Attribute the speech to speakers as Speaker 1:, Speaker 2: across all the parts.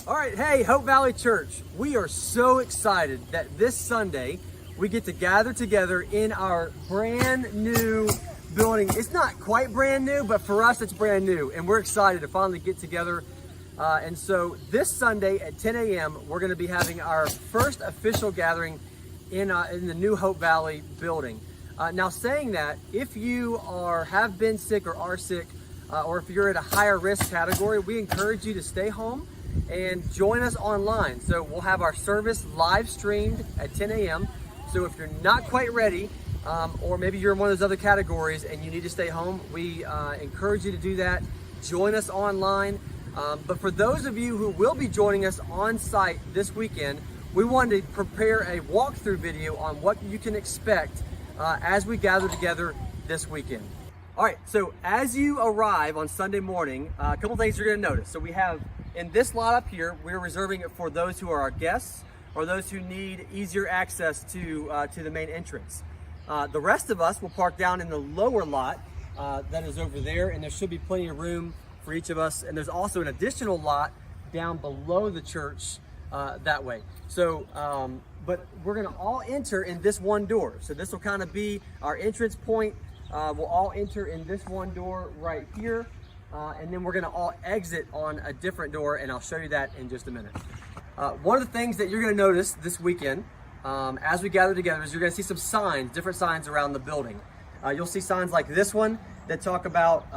Speaker 1: All right, hey, Hope Valley Church, we are so excited that this Sunday we get to gather together in our brand new building. It's not quite brand new, but for us it's brand new, and we're excited to finally get together. And so this Sunday at 10 a.m., we're going to be having our first official gathering in the new Hope Valley building. Now, saying that, if you have been sick or are sick, or if you're at a higher risk category, we encourage you to stay home and join us online. So we'll have our service live streamed at 10 a.m. So if you're not quite ready, or maybe you're in one of those other categories and you need to stay home, we encourage you to do that. Join us online. But for those of you who will be joining us on site this weekend, we wanted to prepare a walkthrough video on what you can expect as we gather together this weekend. All right, so as you arrive on Sunday morning, a couple things you're gonna notice. So we have, in this lot up here, we're reserving it for those who are our guests or those who need easier access to the main entrance. The rest of us will park down in the lower lot that is over there, and there should be plenty of room for each of us. And there's also an additional lot down below the church that way. So, but we're gonna all enter in this one door. So this will kind of be our entrance point. We'll all enter in this one door right here. And then we're gonna all exit on a different door, and I'll show you that in just a minute. One of the things that you're gonna notice this weekend as we gather together is you're gonna see some signs, different signs around the building. You'll see signs like this one that talk about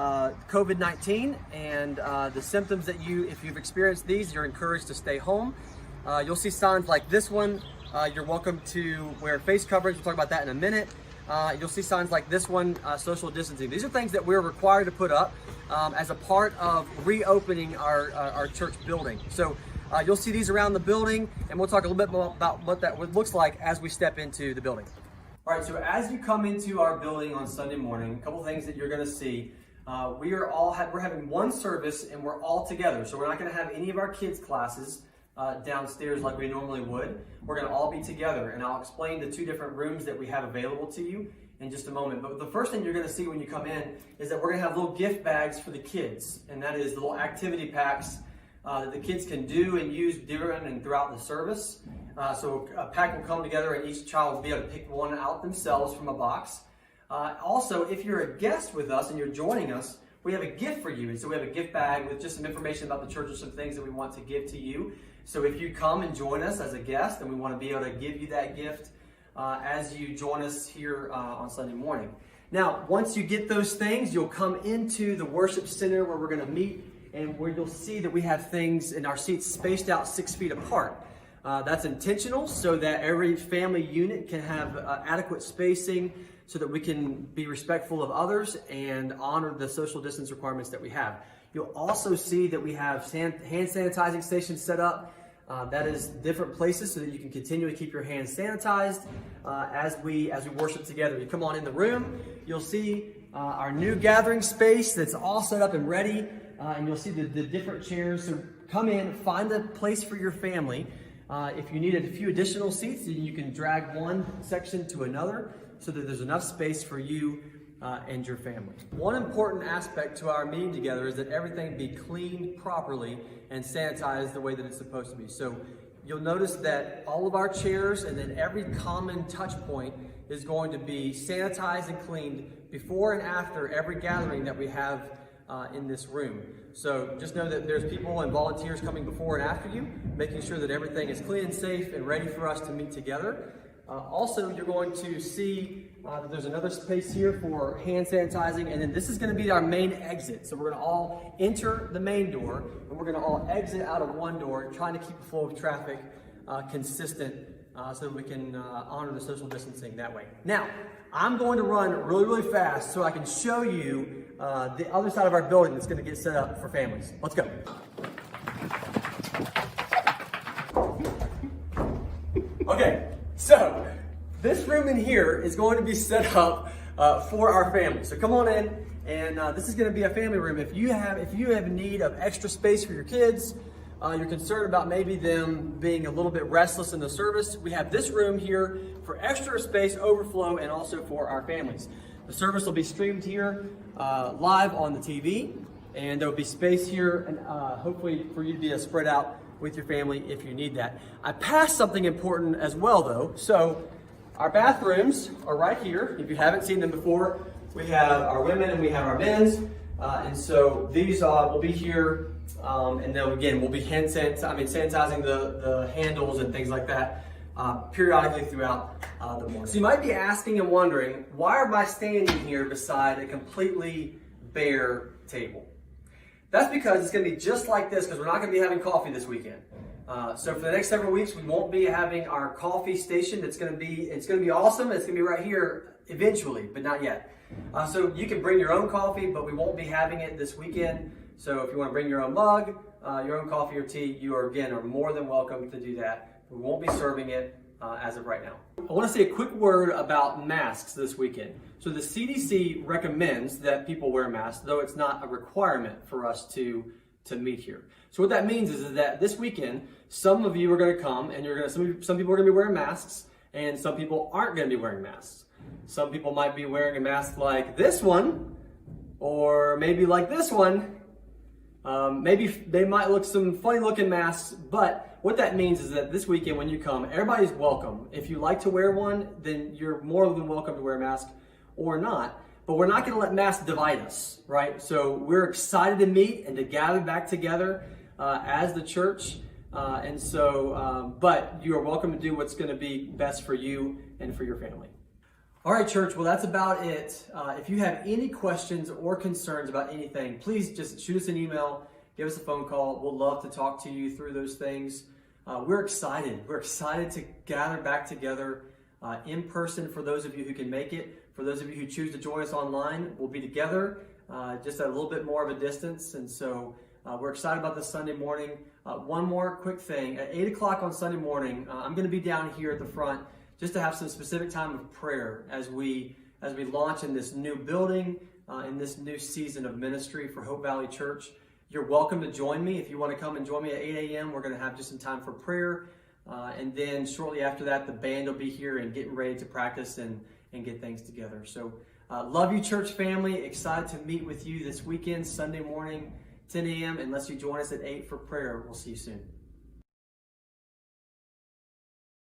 Speaker 1: COVID-19 and the symptoms that if you've experienced these, you're encouraged to stay home. You'll see signs like this one, you're welcome to wear face coverings. We'll talk about that in a minute. You'll see signs like this one, social distancing. These are things that we're required to put up as a part of reopening our church building. So you'll see these around the building, and we'll talk a little bit more about what that looks like as we step into the building. All right, so as you come into our building on Sunday morning, a couple things that you're gonna see. We're having one service, and we're all together. So we're not gonna have any of our kids' classes downstairs like we normally would. We're gonna all be together, and I'll explain the two different rooms that we have available to you in just a moment. But the first thing you're gonna see when you come in is that we're gonna have little gift bags for the kids, and that is the little activity packs that the kids can do and use during and throughout the service. So a pack will come together, and each child will be able to pick one out themselves from a box. Also, if you're a guest with us and you're joining us, we have a gift for you. And so we have a gift bag with just some information about the church and some things that we want to give to you. So if you come and join us as a guest, then we want to be able to give you that gift as you join us here on Sunday morning. Now, once you get those things, you'll come into the worship center where we're going to meet, and where you'll see that we have things in our seats spaced out 6 feet apart. That's intentional so that every family unit can have adequate spacing so that we can be respectful of others and honor the social distance requirements that we have. You'll also see that we have hand sanitizing stations set up. That is different places so that you can continue to keep your hands sanitized as we worship together. You come on in the room, you'll see our new gathering space that's all set up and ready, and you'll see the different chairs. So come in, find a place for your family. If you need a few additional seats, you can drag one section to another so that there's enough space for you and your family. One important aspect to our meeting together is that everything be cleaned properly and sanitized the way that it's supposed to be. So you'll notice that all of our chairs and then every common touch point is going to be sanitized and cleaned before and after every gathering that we have in this room. So just know that there's people and volunteers coming before and after you, making sure that everything is clean and safe and ready for us to meet together. Also, you're going to see that there's another space here for hand sanitizing, and then this is going to be our main exit. So we're going to all enter the main door, and we're going to all exit out of one door, trying to keep the flow of traffic consistent so that we can honor the social distancing that way. Now, I'm going to run really, really fast so I can show you the other side of our building that's going to get set up for families. Let's go. Okay. So, this room in here is going to be set up for our family. So come on in, and this is going to be a family room. If you have need of extra space for your kids, you're concerned about maybe them being a little bit restless in the service, we have this room here for extra space, overflow, and also for our families. The service will be streamed here live on the TV, and there will be space here, and hopefully for you to be able to spread out with your family if you need that. I passed something important as well though. So our bathrooms are right here. If you haven't seen them before, we have our women and we have our men's. And so these will be here. And then again, we'll be sanitizing the handles and things like that periodically throughout the morning. So you might be asking and wondering, why am I standing here beside a completely bare table? That's because it's going to be just like this, because we're not going to be having coffee this weekend. So for the next several weeks, we won't be having our coffee station. It's going to be awesome. It's going to be right here eventually, but not yet. So you can bring your own coffee, but we won't be having it this weekend. So if you want to bring your own mug, your own coffee or tea, you are more than welcome to do that. We won't be serving it as of right now. I want to say a quick word about masks this weekend. So the CDC recommends that people wear masks, though it's not a requirement for us to meet here. So what that means is that this weekend, some of you are going to come and some people are going to be wearing masks, and some people aren't going to be wearing masks. Some people might be wearing a mask like this one, or maybe like this one. Maybe they might look some funny looking masks, but what that means is that this weekend when you come, everybody's welcome. If you like to wear one, then you're more than welcome to wear a mask or not. But we're not going to let masks divide us, right? So we're excited to meet and to gather back together as the church. But you are welcome to do what's going to be best for you and for your family. All right, church, well, that's about it. If you have any questions or concerns about anything, please just shoot us an email, give us a phone call. We'll love to talk to you through those things. We're excited. We're excited to gather back together in person for those of you who can make it. For those of you who choose to join us online, we'll be together just at a little bit more of a distance. And so we're excited about this Sunday morning. One more quick thing. At 8 o'clock on Sunday morning, I'm going to be down here at the front just to have some specific time of prayer as we launch in this new building, in this new season of ministry for Hope Valley Church. You're welcome to join me. If you want to come and join me at 8 a.m., we're going to have just some time for prayer. And then shortly after that, the band will be here and getting ready to practice and get things together. So love you, church family. Excited to meet with you this weekend, Sunday morning, 10 a.m. Unless you join us at 8 for prayer, we'll see you soon.